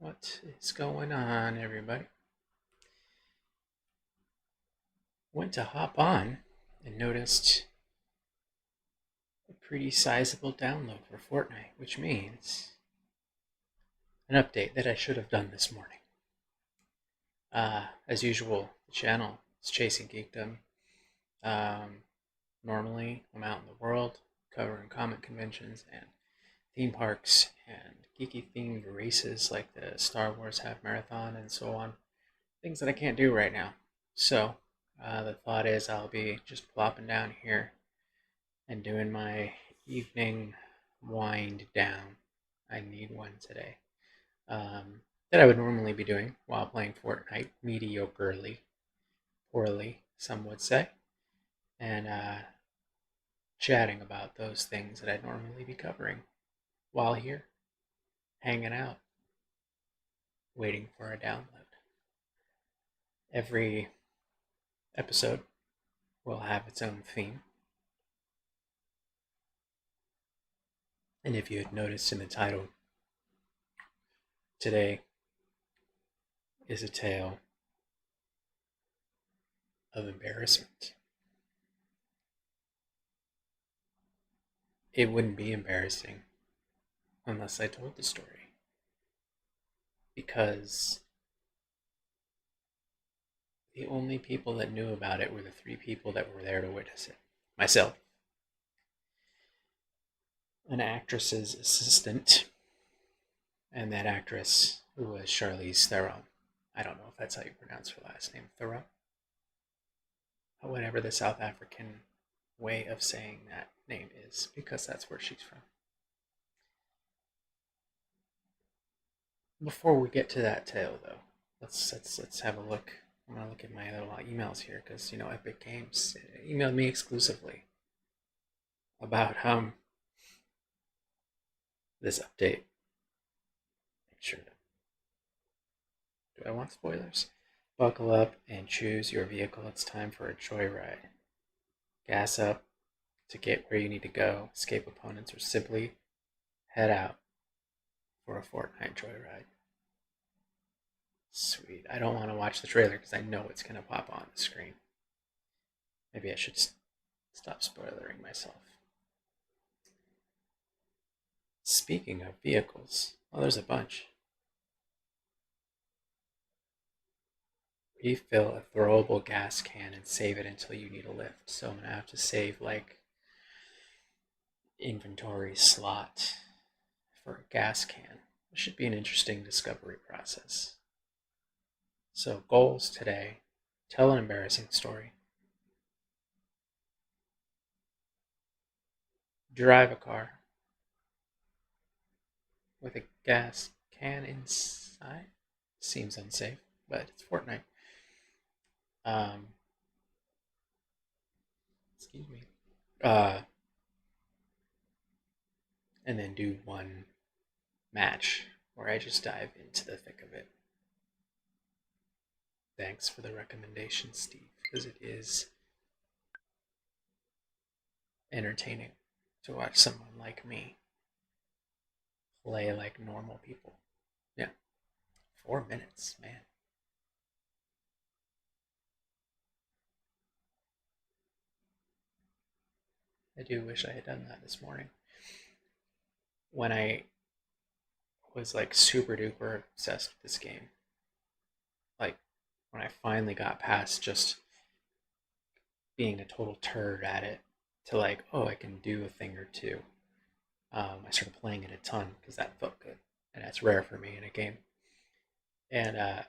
What is going on, everybody? Went to hop on and noticed a pretty sizable download for Fortnite, which means an update that I should have done this morning. As usual, the channel is chasing geekdom. Um, Normally, I'm out in the world covering comic conventions and theme parks and geeky themed races like the Star Wars Half Marathon and so on. Things that I can't do right now. So, the thought is I'll be just plopping down here and doing my evening wind down. I need one today. That I would normally be doing while playing Fortnite mediocrely, poorly, some would say, and chatting about those things that I'd normally be covering while here, hanging out, waiting for a download. Every episode will have its own theme. And if you had noticed in the title, today is a tale of embarrassment. It wouldn't be embarrassing unless I told the story. Because the only people that knew about it were the three people that were there to witness it. Myself, an actress's assistant, and that actress who was Charlize Theron. I don't know if that's how you pronounce her last name, Theron. Whatever the South African way of saying that name is, because that's where she's from. Before we get to that tale, though, let's have a look. I'm gonna look at my little emails here because Epic Games emailed me exclusively about this update. Make sure. Do I want spoilers? Buckle up and choose your vehicle. It's time for a joyride. Gas up to get where you need to go, escape opponents, or simply head out for a Fortnite joyride. Sweet. I don't want to watch the trailer because I know it's going to pop on the screen. Maybe I should stop spoilering myself. Speaking of vehicles, there's a bunch. Refill a throwable gas can and save it until you need a lift. So I'm going to have to save like inventory slot for a gas can. It should be an interesting discovery process. So goals today: tell an embarrassing story, drive a car with a gas can inside. Seems unsafe, but it's Fortnite. Um, excuse me. Uh, and then do one match where I just dive into the thick of it. Thanks for the recommendation, Steve, because it is entertaining to watch someone like me play like normal people. Yeah, 4 minutes, man. I do wish I had done that this morning. When I was like super duper obsessed with this game, like when I finally got past just being a total turd at it to like, oh, I can do a thing or two. I started playing it a ton because that felt good, and that's rare for me in a game. And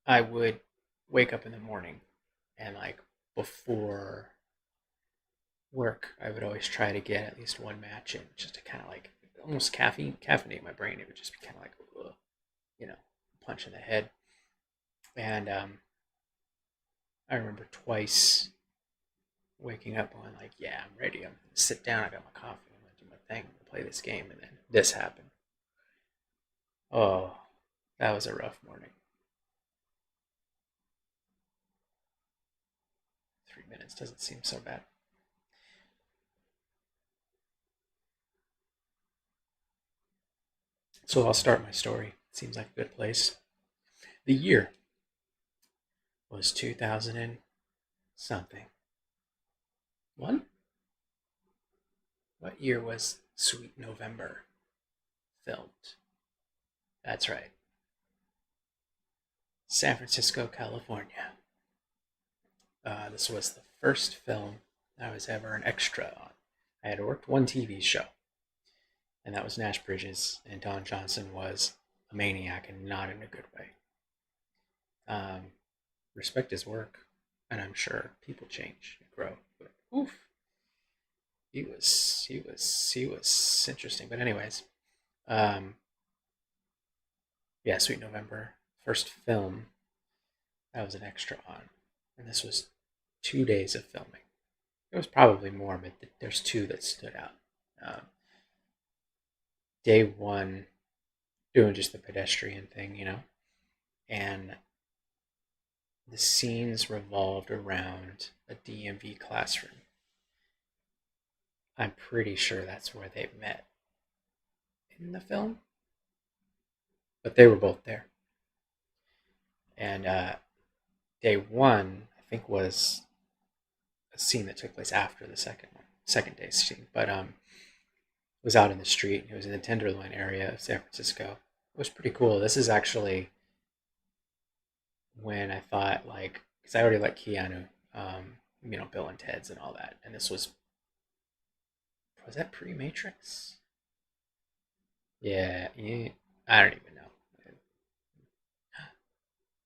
I would wake up in the morning and like before work, I would always try to get at least one match in, just to kind of like almost caffeinate my brain. It would just be kind of like, ugh, you know, punch in the head. And I remember twice waking up going like, yeah, I'm ready. I'm gonna sit down. I got my coffee. I'm gonna do my thing. I'm gonna play this game, and then this happened. Oh, that was a rough morning. 3 minutes doesn't seem so bad. So I'll start my story. Seems like a good place. The year was 2000 and something. One? What year was Sweet November filmed? That's right. San Francisco, California. This was the first film I was ever an extra on. I had worked one TV show, and that was Nash Bridges, and Don Johnson was a maniac and not in a good way. Um, Respect his work, and I'm sure people change and grow. But oof, he was interesting. But anyways, um, yeah, Sweet November, first film I was an extra on, and this was 2 days of filming. It was probably more, but there's two that stood out. Um, Day one, doing just the pedestrian thing, and the scenes revolved around a DMV classroom. I'm pretty sure that's where they met in the film, but they were both there. And day one, I think, was a scene that took place after the second day scene, but it was out in the street. It was in the Tenderloin area of San Francisco. It was pretty cool. This is actually when I thought, like, because I already like Keanu, Bill and Ted's and all that, and this was that pre-Matrix? Yeah, yeah, I don't even know.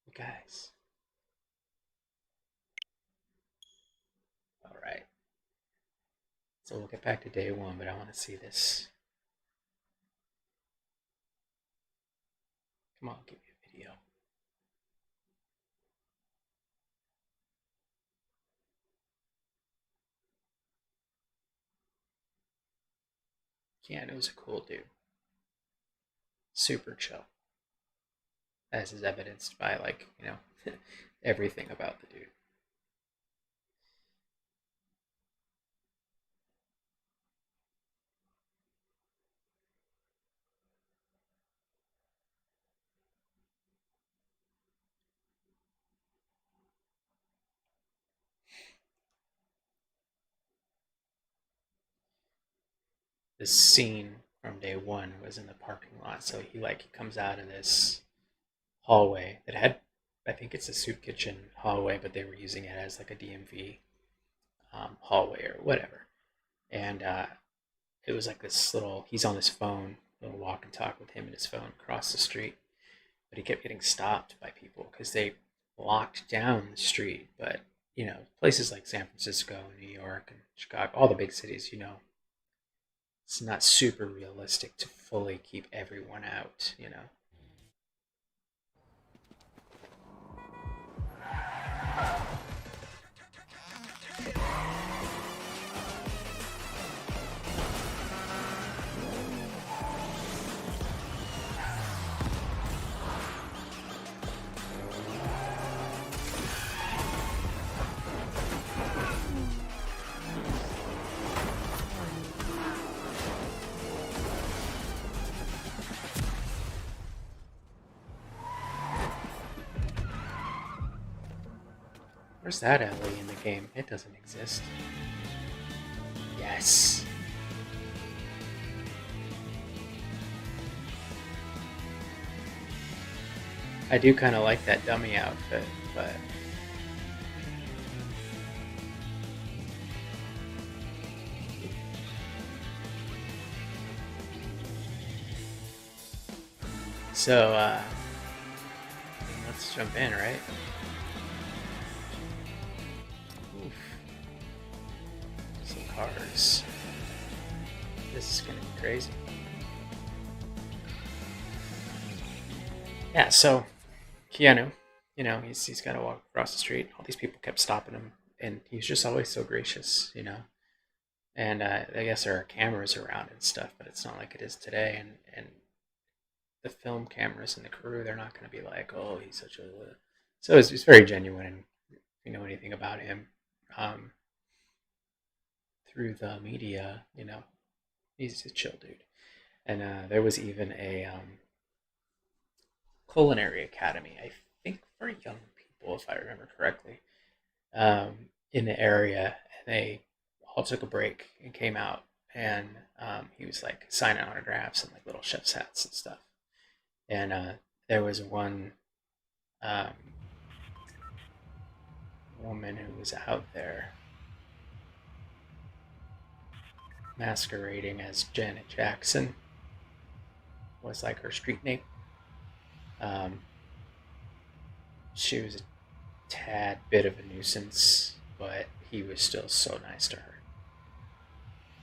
You guys, all right. So we'll get back to day one, but I want to see this. Come on, give me a video. Keanu's a cool dude. Super chill, as is evidenced by, like, everything about the dude. The scene from day one was in the parking lot. So he comes out of this hallway that had, I think it's a soup kitchen hallway, but they were using it as like a DMV hallway or whatever. And it was like this little. He's on his phone, little walk and talk with him and his phone across the street, but he kept getting stopped by people because they locked down the street. But places like San Francisco, New York, and Chicago, all the big cities, it's not super realistic to fully keep everyone out. Where's that alley in the game? It doesn't exist. Yes. I do kind of like that dummy outfit, but so let's jump in, right? Oof. Some cars. This is gonna be crazy. Yeah, so Keanu, he's got to walk across the street. All these people kept stopping him, and he's just always so gracious. And I guess there are cameras around and stuff, but it's not like it is today. And the film cameras and the crew, they're not going to be like, oh, he's such a. So it's very genuine. And if you know anything about him, um, through the media, he's a chill dude. And there was even a culinary academy, I think for young people, if I remember correctly, in the area. And they all took a break and came out, and he was like signing autographs and like little chef's hats and stuff. And there was one um, woman who was out there masquerading as Janet Jackson, was like her street name. Um, she was a tad bit of a nuisance, but he was still so nice to her.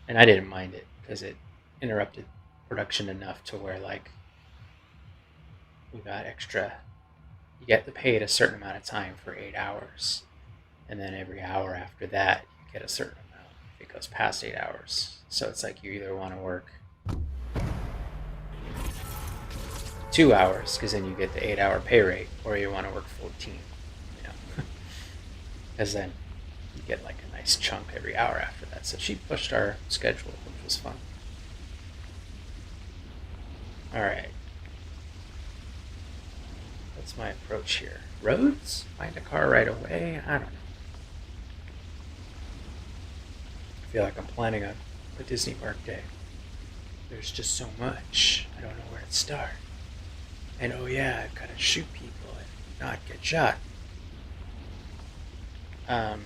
And I didn't mind it because it interrupted production enough to where like we got extra. You get paid a certain amount of time for 8 hours, and then every hour after that you get a certain amount if it goes past 8 hours. So it's like you either want to work 2 hours because then you get the 8 hour pay rate, or you want to work 14. You know, because then you get like a nice chunk every hour after that. So she pushed our schedule, which was fun. All right. What's my approach here? Roads? Find a car right away? I don't know. I feel like I'm planning a Disney park day. There's just so much. I don't know where to start. And oh yeah, I've got to shoot people and not get shot. And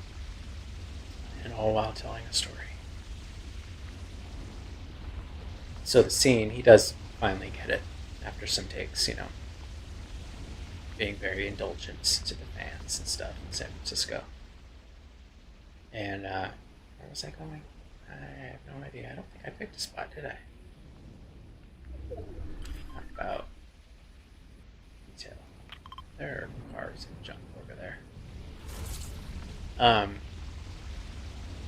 all while telling a story. So the scene, he does finally get it after some takes, you know, being very indulgent to the fans and stuff in San Francisco. And where was I going? I have no idea. I don't think I picked a spot, did I? How about detail? There are cars and junk over there.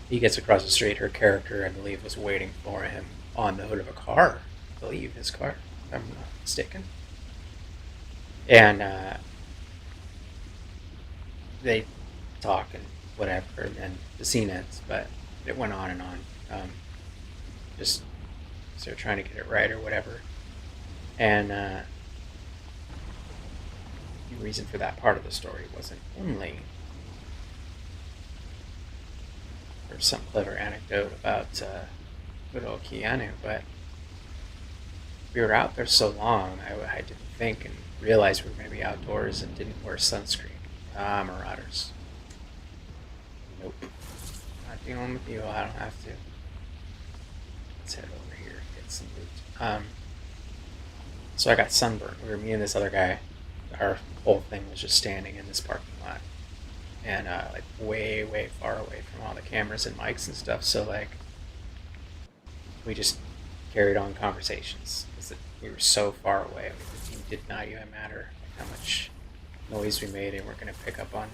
He gets across the street. Her character, I believe, was waiting for him on the hood of a car. I believe his car, if I'm not mistaken. And they talk and whatever, and then the scene ends. But it went on and on. Just so they're trying to get it right or whatever. And the reason for that part of the story wasn't only for some clever anecdote about good old Keanu, but we were out there so long, I didn't think and realize we were going to be outdoors and didn't wear sunscreen. Marauders. Nope. Not dealing with you, I don't have to. Let's head over here and get some loot. So I got sunburned. Me and this other guy, our whole thing was just standing in this parking lot. And like way, way far away from all the cameras and mics and stuff. So like, we just carried on conversations because we were so far away. It did not even matter how much noise we made, and we're going to pick up on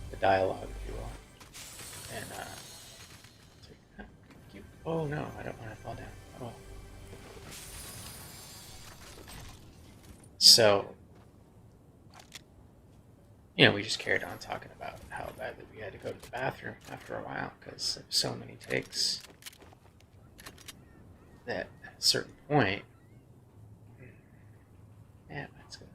the dialogue, if you will. And oh no, I don't want to fall down. Oh. So, you know, we just carried on talking about how badly we had to go to the bathroom after a while because there were so many takes that at a certain point, what's going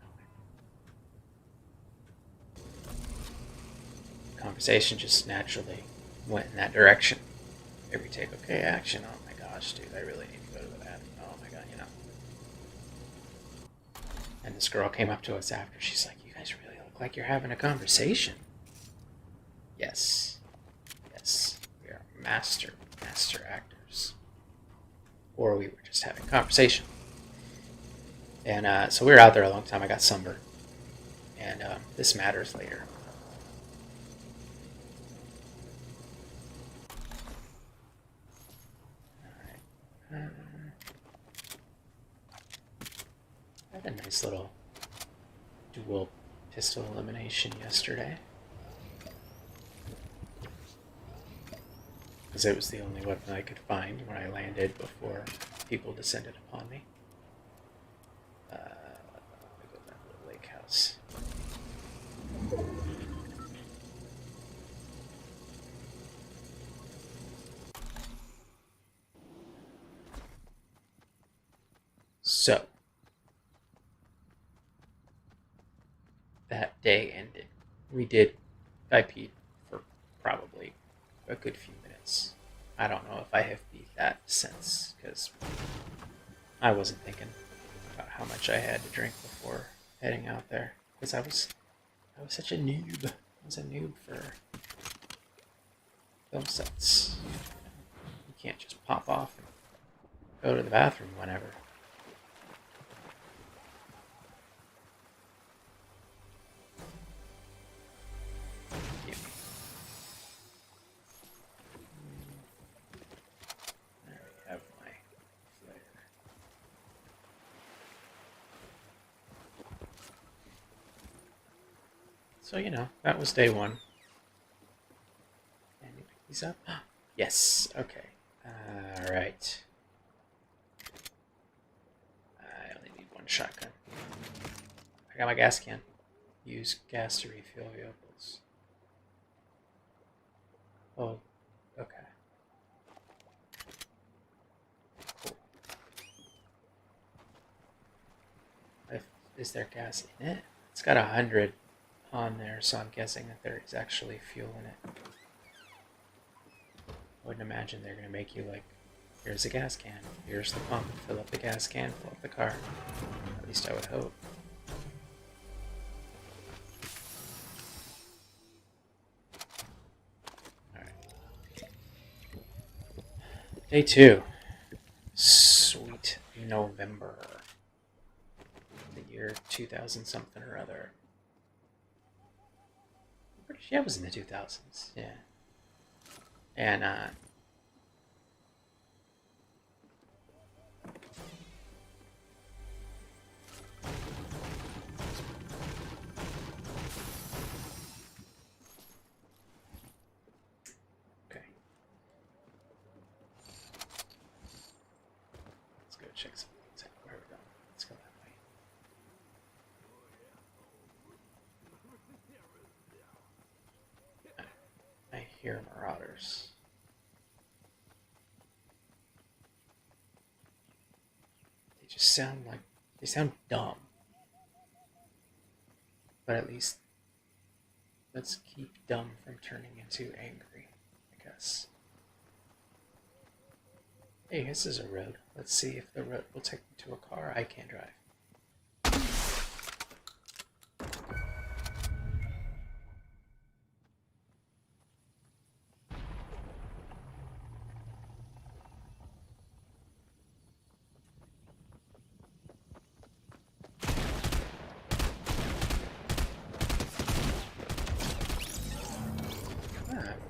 on? Conversation just naturally went in that direction. Every take, okay, action. Oh my gosh, dude, I really need to go to the bathroom. Oh my god, you know. And this girl came up to us after. She's like, "You guys really look like you're having a conversation." Yes, yes, we are master actors, or we were just having a conversation. And so we were out there a long time. I got sunburned, and this matters later. I had a nice little dual pistol elimination yesterday. Because it was the only weapon I could find when I landed before people descended upon me. Let me go to that little lake house. day ended. I peed for probably a good few minutes. I don't know if I have beat that since, because I wasn't thinking about how much I had to drink before heading out there. Because I was such a noob. I was a noob for film sets. You can't just pop off and go to the bathroom whenever. There we have my flare. So, that was day one. And you pick these up? Yes, okay. Alright. I only need one shotgun. I got my gas can. Use gas to refuel vehicles. Oh, okay. Cool. Is there gas in it? It's got 100 on there, so I'm guessing that there is actually fuel in it. I wouldn't imagine they're going to make you like, here's a gas can, here's the pump, fill up the gas can, fill up the car. At least I would hope. Alright. Day 2. Sweet November. The year 2000 something or other. Yeah, it was in the 2000s. Yeah. And, okay. Let's go check some things out. Where are we going? Let's go that way. I hear marauders. They just sound like, they sound dumb. But at least let's keep dumb from turning into angry, I guess. Hey, this is a road. Let's see if the road will take me to a car I can drive.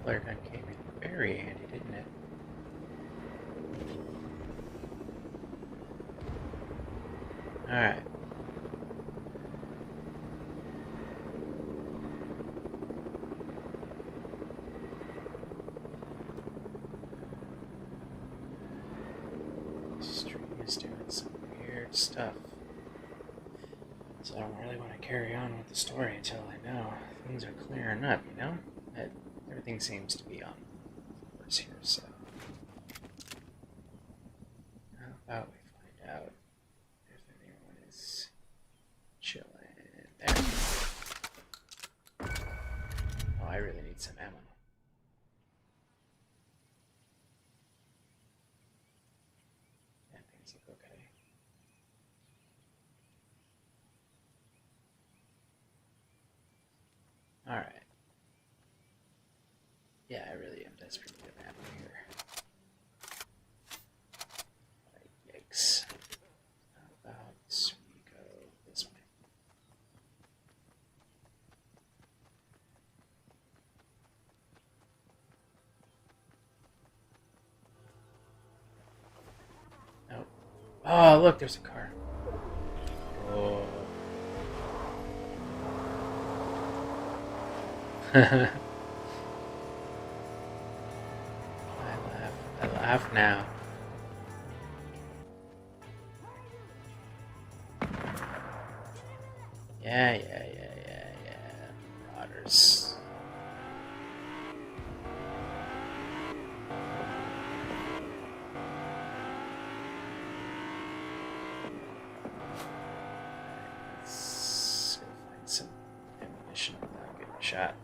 Flare gun came in very handy, didn't it? Alright. This stream is doing some weird stuff. So I don't really want to carry on with the story until I know things are clearing up, That everything seems to be on course here, so how about we find out if anyone is chilling there. Oh, I really need some ammo. Yeah, things look okay. Alright. Yeah, I really am desperate to get ammo here. Yikes. How about we go this way? Nope. Oh, look, there's a car. Oh. I laugh now. Yeah. Marauders. Let's go find some ammunition. shot.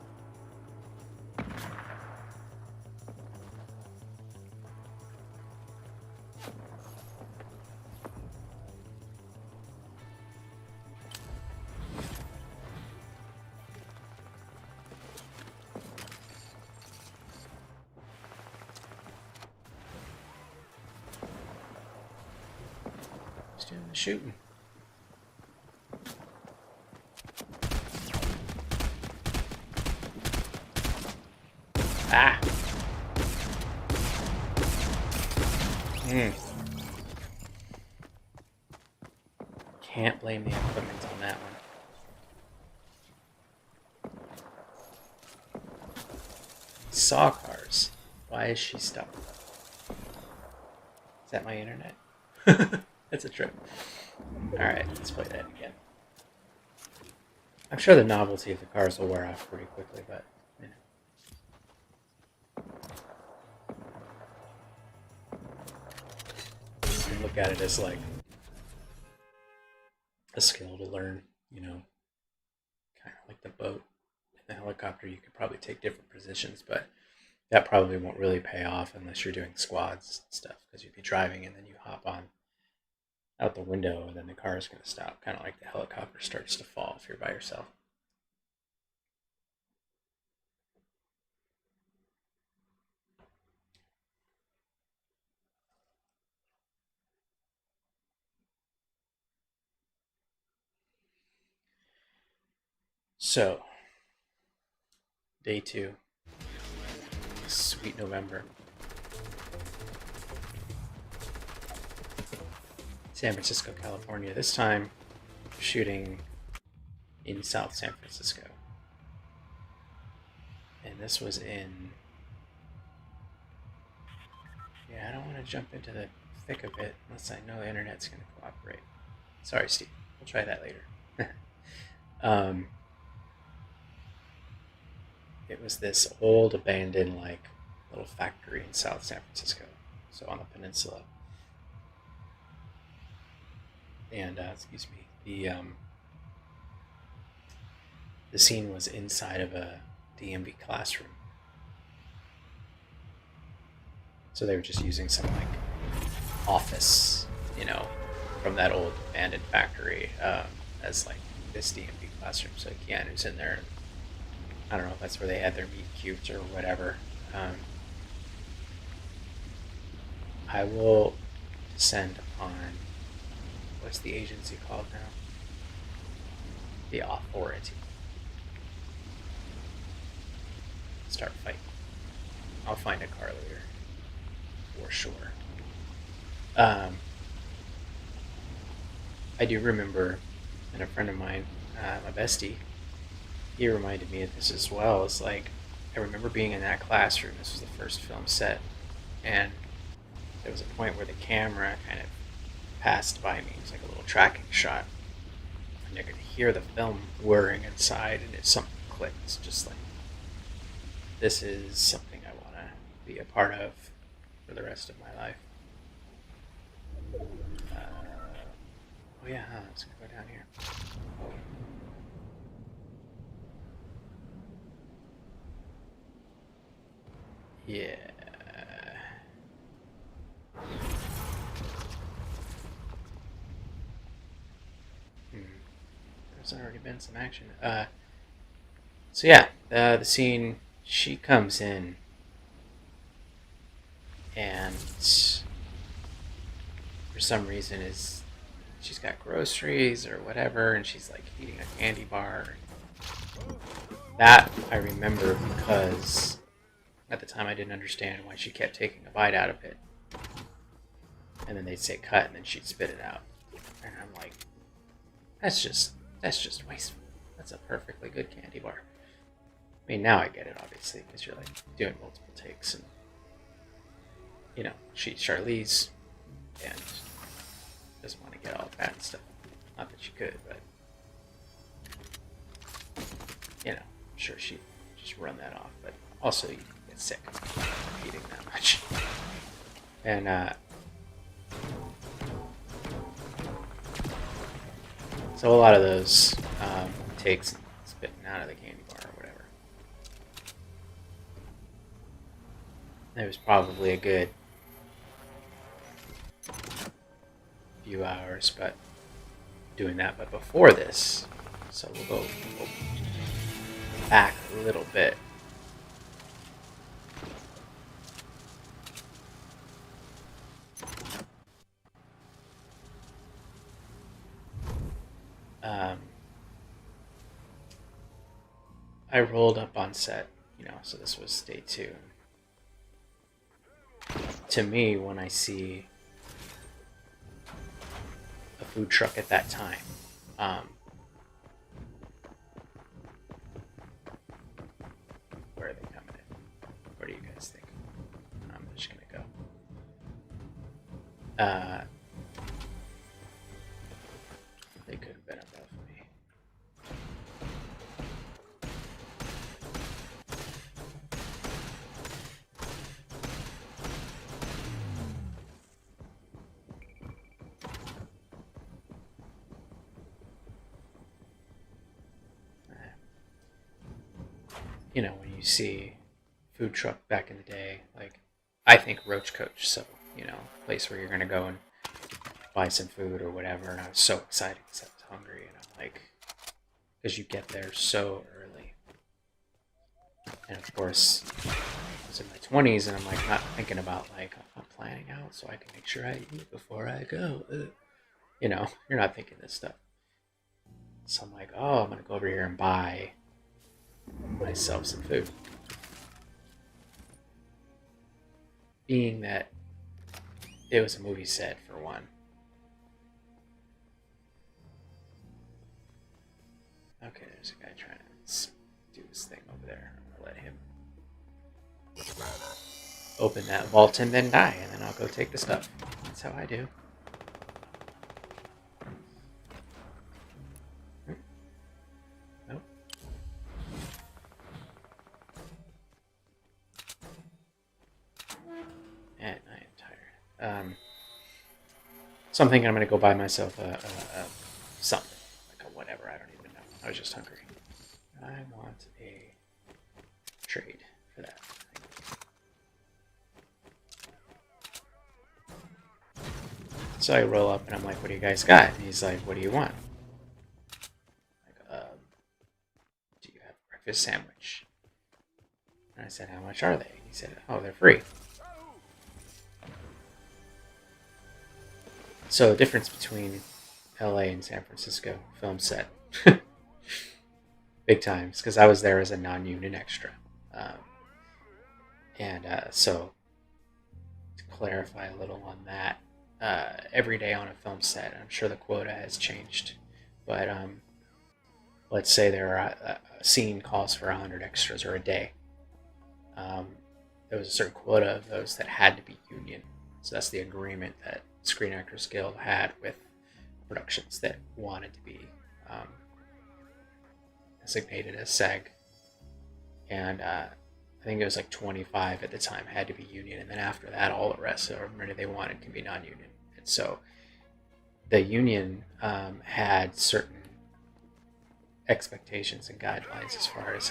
Just doing the shooting. Ah! Can't blame the equipment on that one. Saw cars. Why is she stuck? Is that my internet? That's a trip. Alright, let's play that again. I'm sure the novelty of the cars will wear off pretty quickly, but, you know. You can look at it as like a skill to learn, you know, kind of like the boat and the helicopter. You could probably take different positions, but that probably won't really pay off unless you're doing squads and stuff, because you'd be driving and then you hop on out the window and then the car is going to stop, kind of like the helicopter starts to fall if you're by yourself. So, day 2, sweet November. San Francisco, California. This time, shooting in South San Francisco. And this was in... Yeah, I don't want to jump into the thick of it unless I know the internet's going to cooperate. Sorry, Steve. We'll try that later. It was this old, abandoned, like, little factory in South San Francisco, so on the peninsula. And, excuse me, the scene was inside of a DMV classroom. So they were just using some, like, office, you know, from that old abandoned factory as, like, this DMV classroom. So Keanu's in there. I don't know if that's where they had their meet cutes or whatever. I will descend upon, what's the agency called now? The Authority. Start fighting. I'll find a car later, for sure. I do remember, and a friend of mine, my bestie, he reminded me of this as well. It's like, I remember being in that classroom. This was the first film set, and there was a point where the camera kind of passed by me. It was like a little tracking shot, and I could hear the film whirring inside, and something clicked. It's just like, this is something I want to be a part of for the rest of my life. Oh yeah, let's go down here. Yeah. There's already been some action. So yeah, the scene, she comes in and for some reason she's got groceries or whatever, and she's like eating a candy bar. That I remember because at the time I didn't understand why she kept taking a bite out of it. And then they'd say cut, and then she'd spit it out. And I'm like, that's just wasteful. That's a perfectly good candy bar. I mean, now I get it, obviously, because you're like doing multiple takes, and you know, she's Charlize and doesn't want to get all fat and stuff. Not that she could, but you know, I'm sure she'd just run that off. But also, you get sick eating that much. And so a lot of those takes spitting out of the candy bar or whatever. It was probably a good few hours, but doing that. But before this, so we'll go back a little bit. I rolled up on set, so this was day 2. To me, when I see a food truck at that time, where are they coming in? Where do you guys think? I'm just gonna go. They could have been above me. When you see food truck back in the day, like, I think Roach Coach, so, place where you're going to go and buy some food or whatever, and I was so excited because I was hungry, and I'm like, because you get there so early. And of course, I was in my 20s, and I'm like, not thinking about, like, I'm planning out so I can make sure I eat before I go. You're not thinking this stuff. So I'm like, oh, I'm going to go over here and buy myself some food. Being that it was a movie set, for one. Okay, there's a guy trying to do his thing over there. I'm going to let him open that vault and then die, and then I'll go take the stuff. That's how I do. Nope. And I am tired. So I'm thinking I'm going to go buy myself something. Like a whatever, I don't even know. I was just hungry. I want a trade for that. So I roll up and I'm like, what do you guys got? And he's like, what do you want? Like, do you have a breakfast sandwich? And I said, how much are they? And he said, oh, they're free. So the difference between LA and San Francisco film set, big times, because I was there as a non-union extra. So to clarify a little on that, every day on a film set, I'm sure the quota has changed, but let's say there are a scene calls for 100 extras or a day. There was a certain quota of those that had to be union. So that's the agreement that Screen Actors Guild had with productions that wanted to be designated as SAG. And I think it was like 25 at the time had to be union. And then after that, all the rest, or many they wanted, can be non-union. And so the union had certain expectations and guidelines as far as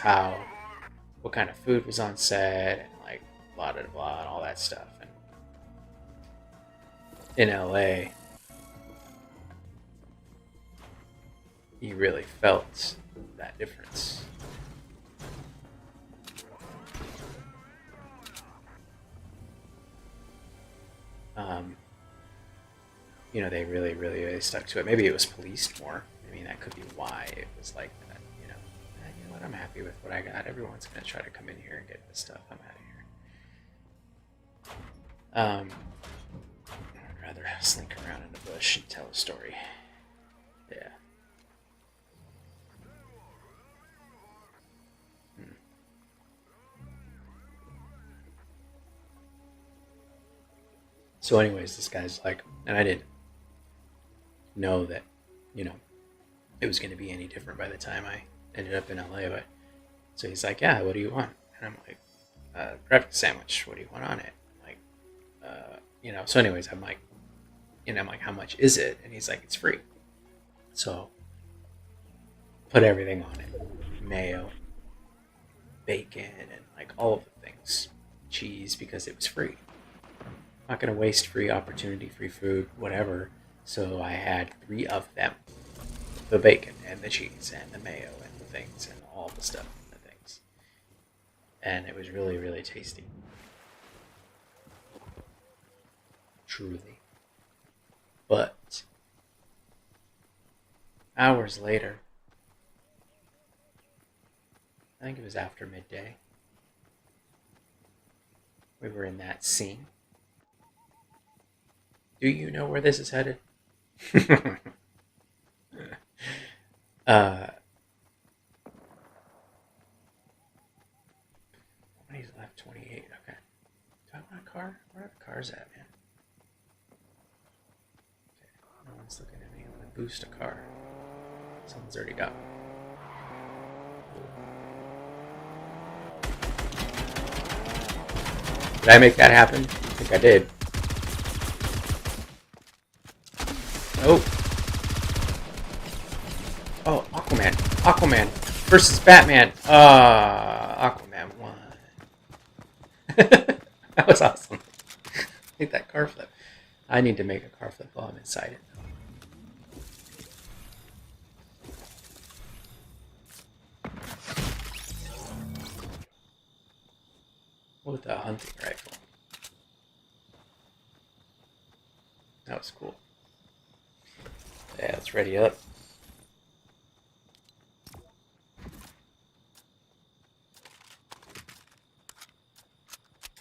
what kind of food was on set, and like blah blah blah and all that stuff. And in LA, you really felt that difference. They really, really, really stuck to it. Maybe it was policed more. I mean, that could be why it was like that. You know what? I'm happy with what I got. Everyone's gonna try to come in here and get this stuff. I'm out of here. I'd rather slink around in the bush and tell a story. Yeah. So, anyways, this guy's like, and I didn't know that, it was going to be any different by the time I ended up in LA. But so he's like, yeah, what do you want? And I'm like, breakfast sandwich. What do you want on it? I'm like, So, anyways, I'm like, how much is it? And he's like, it's free. So, put everything on it: mayo, bacon, and like all of the things, cheese because it was free. I'm not going to waste free opportunity, free food, whatever. So I had 3 of them. The bacon and the cheese and the mayo and the things and all the stuff and the things. And it was really, really tasty. Truly. But hours later, I think it was after midday, we were in that scene. Do you know where this is headed? uh, He's left 28. Okay. Do I want a car? Where are the cars at, man? Okay. No one's looking at me. I'm going to boost a car. Someone's already got one. Did I make that happen? I think I did. Oh. Oh, Aquaman. Aquaman versus Batman. Aquaman won. That was awesome. Make that car flip. I need to make a car flip while I'm inside it. With a hunting rifle. That was cool. Yeah, let's ready up.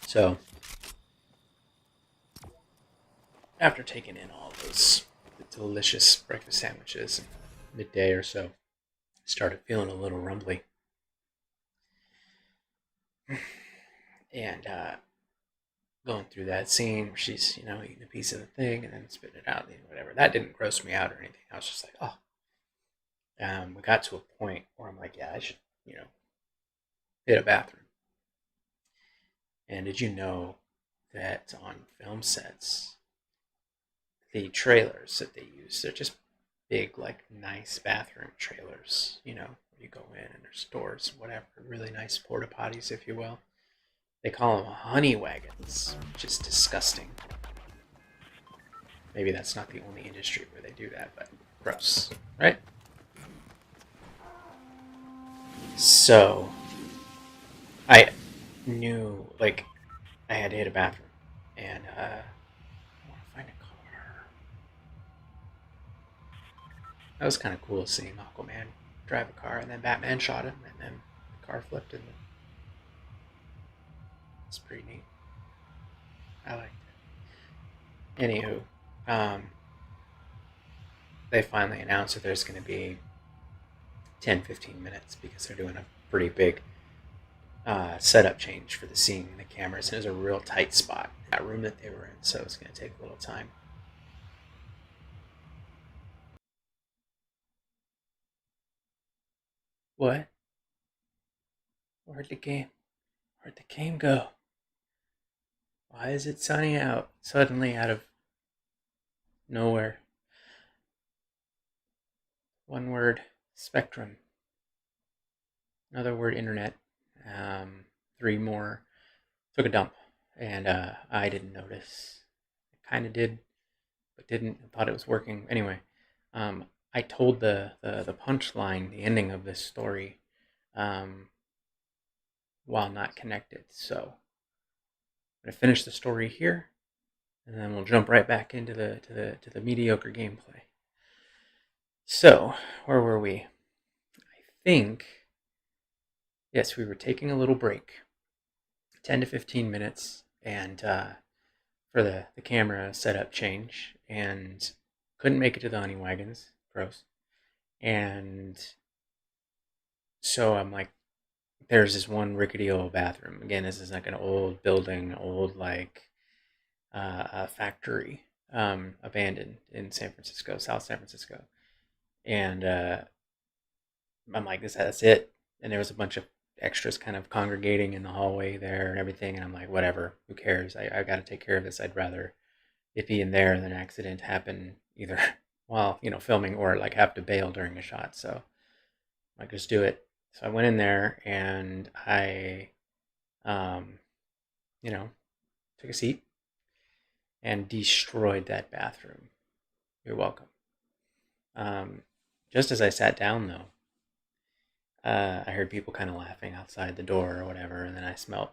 So, after taking in all those delicious breakfast sandwiches, midday or so, I started feeling a little rumbly. And going through that scene where she's, eating a piece of the thing and then spitting it out, whatever. That didn't gross me out or anything. I was just like, oh. We got to a point where I'm like, yeah, I should, hit a bathroom. And did you know that on film sets, the trailers that they use, they're just big, like, nice bathroom trailers, where you go in and there's doors, whatever, really nice porta potties, if you will. They call them honey wagons, which is disgusting. Maybe that's not the only industry where they do that, but gross, right? So, I knew, like, I had to hit a bathroom, and I want to find a car. That was kind of cool seeing Aquaman drive a car, and then Batman shot him, and then the car flipped, and it's pretty neat. I liked it. Anywho, they finally announced that there's going to be 10-15 minutes because they're doing a pretty big setup change for the scene and the cameras. And it was a real tight spot, that room that they were in, so it's going to take a little time. What? Where'd the game go? Why is it sunny out suddenly out of nowhere? One word, spectrum. Another word, internet. 3 more, took a dump, and I didn't notice. I kind of did, but didn't. I thought it was working. Anyway, I told the punchline, the ending of this story, while not connected. So I'm gonna finish the story here, and then we'll jump right back into the mediocre gameplay. So where were we? I think, yes, we were taking a little break, 10 to 15 minutes, and for the camera setup change, and couldn't make it to the honey wagons. Gross. And so I'm like, there's this one rickety old bathroom. Again, this is like an old building, old like factory, abandoned in San Francisco, South San Francisco. And I'm like, that's it. And there was a bunch of extras kind of congregating in the hallway there and everything. And I'm like, whatever, who cares? I got to take care of this. I'd rather it be in there than an accident happen either while, filming or like have to bail during a shot. So I'm like, just do it. So I went in there and I took a seat and destroyed that bathroom. You're welcome. Just as I sat down, though, I heard people kind of laughing outside the door or whatever, and then I smelled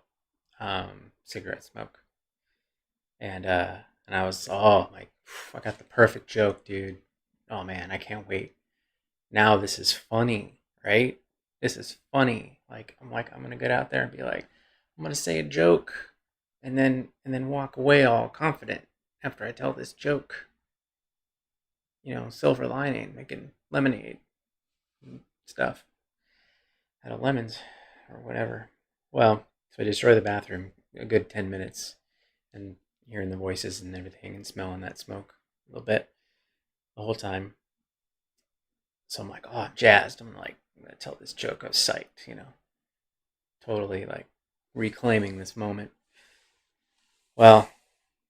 cigarette smoke. And I was, I got the perfect joke, dude. Oh man, I can't wait. Now this is funny, right? This is funny. I'm gonna get out there and be like, I'm gonna say a joke, and then walk away all confident after I tell this joke. Silver lining, making lemonade and stuff out of lemons or whatever. Well, so I destroy the bathroom a good 10 minutes and hearing the voices and everything and smelling that smoke a little bit the whole time. So I'm like, I'm jazzed. I'm going to tell this joke. I was psyched, totally reclaiming this moment. Well,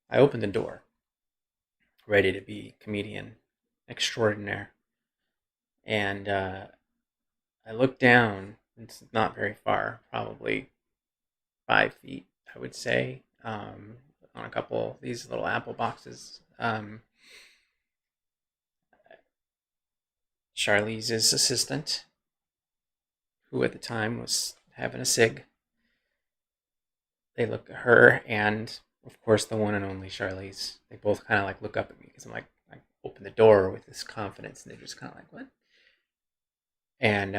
I opened the door, ready to be comedian extraordinaire. And I looked down. It's not very far, probably 5 feet, I would say, on a couple of these little apple boxes. Charlize's assistant, who at the time was having a cig. They look at her and, of course, the one and only Charlize. They both kind of look up at me because I open the door with this confidence, and they're just kind of what? And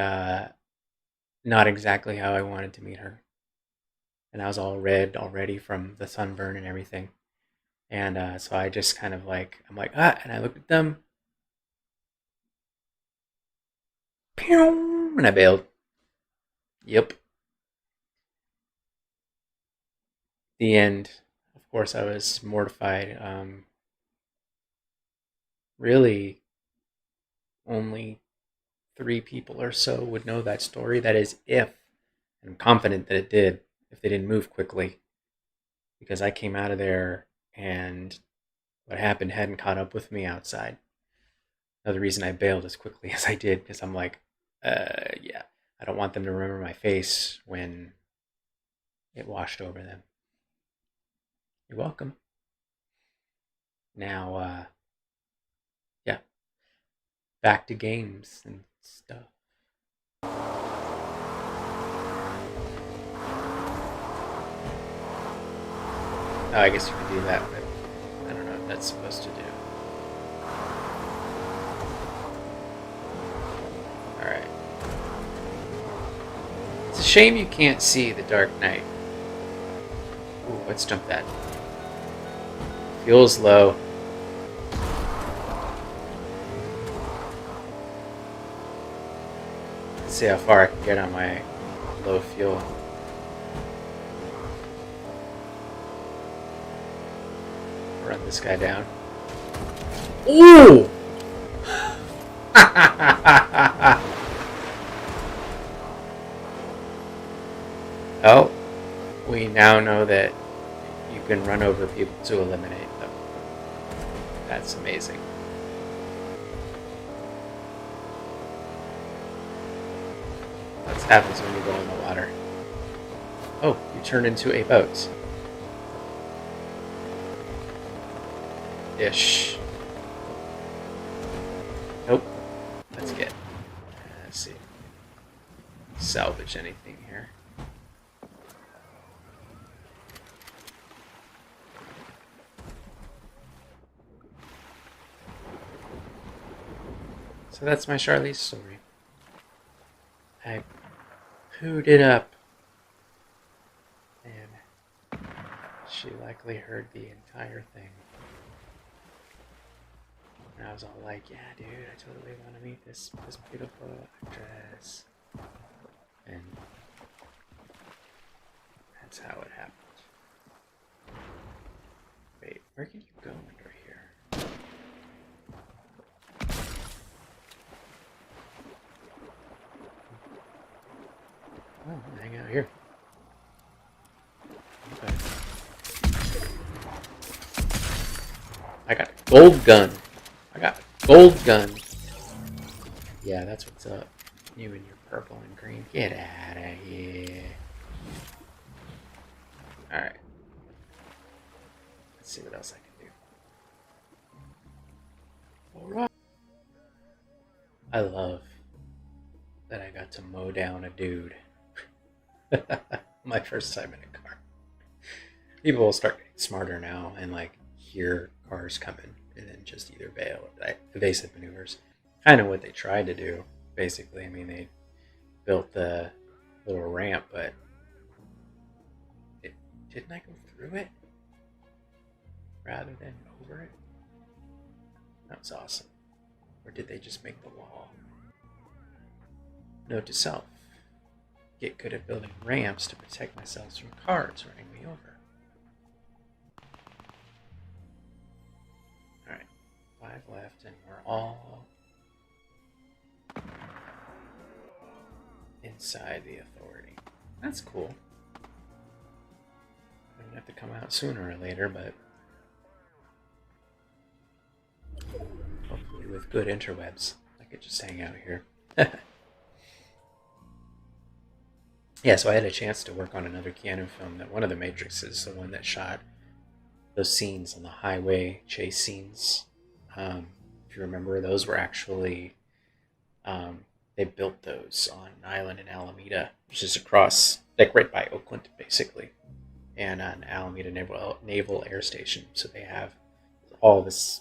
not exactly how I wanted to meet her. And I was all red already from the sunburn and everything. And so I just kind of and I looked at them. Pew! And I bailed. Yep. The end. Of course, I was mortified. Really, only 3 people or so would know that story. That is if, and I'm confident that it did, if they didn't move quickly. Because I came out of there and what happened hadn't caught up with me outside. Another reason I bailed as quickly as I did, because I'm yeah, I don't want them to remember my face when it washed over them. You're welcome. Now, yeah, back to games and stuff. Oh, I guess you can do that, but I don't know what that's supposed to do. Alright. It's a shame you can't see the Dark Knight. Ooh, let's jump that. Fuel's low. Let's see how far I can get on my low fuel. Run this guy down. Ooh! Oh, we now know that you can run over people to eliminate them. That's amazing. What happens when you go in the water? Oh, you turn into a boat. Ish. Nope. Let's see. Salvage anything here. So that's my Charlize story. I pooed it up. And she likely heard the entire thing. And I was all yeah, dude, I totally want to meet this beautiful actress. And that's how it happened. Wait, where can you go under here? Oh, hang out here. Okay. I got a gold gun. Yeah, that's what's up. You and your purple and green. Get out of here. Alright. see what else I can do. Alright. I love that I got to mow down a dude. My first time in a car. People will start getting smarter now and like hear cars coming and then just either bail or like evasive maneuvers. Kind of what they tried to do, basically. I mean, they built the little ramp, but didn't I go through it rather than over it? That was awesome. Or did they just make the wall? Note to self: get good at building ramps to protect myself from cars running me over. Alright, 5 left, and we're all inside the authority. That's cool. I don't have to come out sooner or later, but hopefully with good interwebs, I could just hang out here. Yeah, so I had a chance to work on another Keanu film, that one of the Matrixes, the one that shot those scenes on the highway chase scenes. If you remember, those were actually they built those on an island in Alameda, which is across, like right by Oakland, basically, and on Alameda Naval Air Station. So they have all this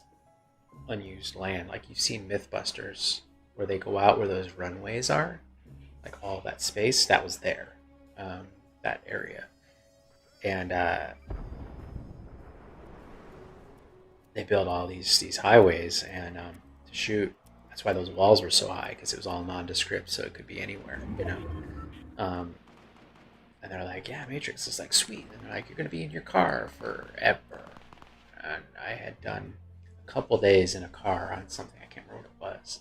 unused land, like you've seen Mythbusters, where they go out where those runways are, like all that space that was there, that area, and they built all these highways and to shoot. That's why those walls were so high, because it was all nondescript, so it could be anywhere, you know. And they're like, yeah, Matrix is like sweet, and they're like, you're gonna be in your car forever. And I had done a couple days in a car on something, I can't remember what it was,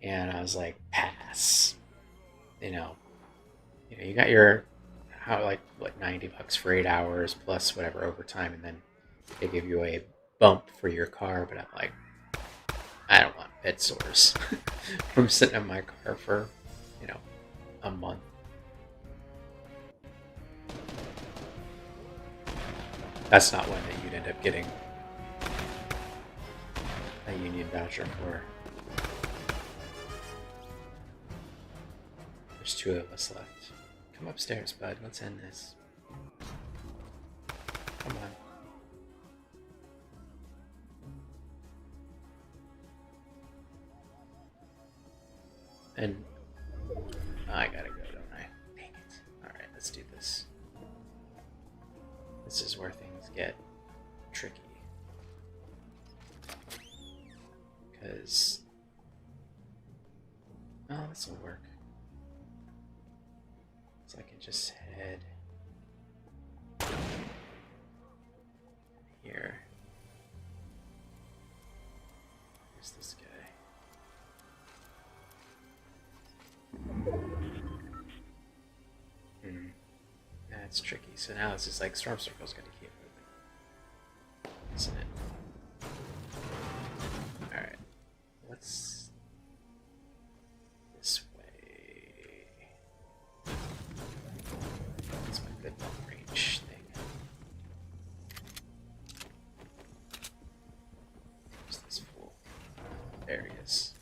and I was like, pass. You got your like what, $90 for 8 hours plus whatever overtime, and then they give you a bump for your car. But I'm like, I don't want bed sores from sitting in my car for a month. That's not one that you'd end up getting a union voucher for. There's 2 of us left. Come upstairs, bud. Let's end this. Come on. And I gotta go, don't I? Dang it. Alright, let's do this. This is where things get tricky. Because... oh, this will work. So I can just head here. Where's this guy? That's tricky. So now it's just like Storm Circle's gonna keep moving, isn't it? Alright. Let's... this way. That's my good long range thing. Where's this fool? There he is.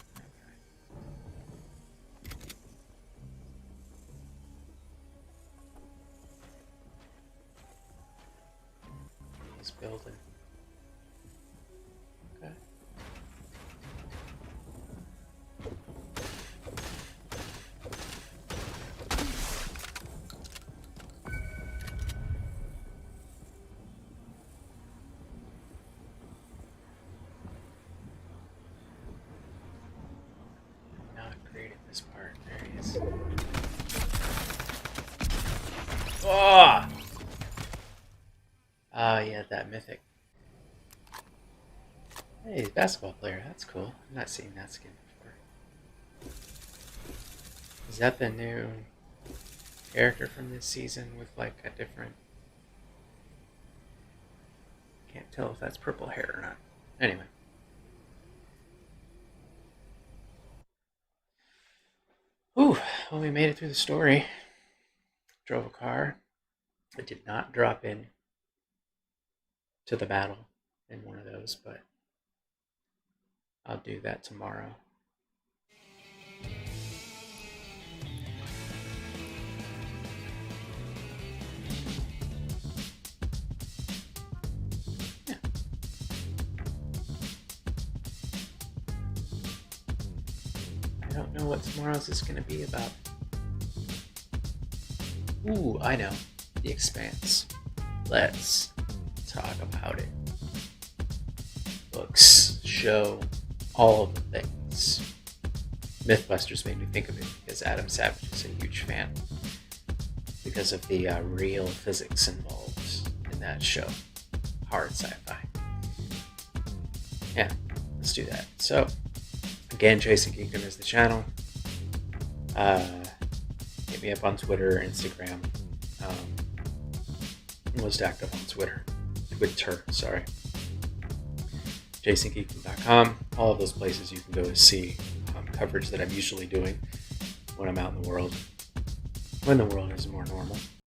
Building. Okay. Not great at this part. There he is. Oh! Yeah, that mythic. Hey, he's a basketball player. That's cool. I've not seen that skin before. Is that the new character from this season with like a different... can't tell if that's purple hair or not. Anyway. Ooh, well, we made it through the story. Drove a car. It did not drop in to the battle in one of those, but I'll do that tomorrow. Yeah. I don't know what tomorrow's is going to be about. Ooh, I know. The Expanse. Let's talk about it. Books, show, all of the things. Mythbusters made me think of it because Adam Savage is a huge fan because of the real physics involved in that show. Hard sci-fi. Yeah, let's do that. So, again, Chasing Geekdom is the channel. Hit me up on Twitter, Instagram. Most active on Twitter. Sorry. JasonGeekdom.com. All of those places you can go to see coverage that I'm usually doing when I'm out in the world. When the world is more normal.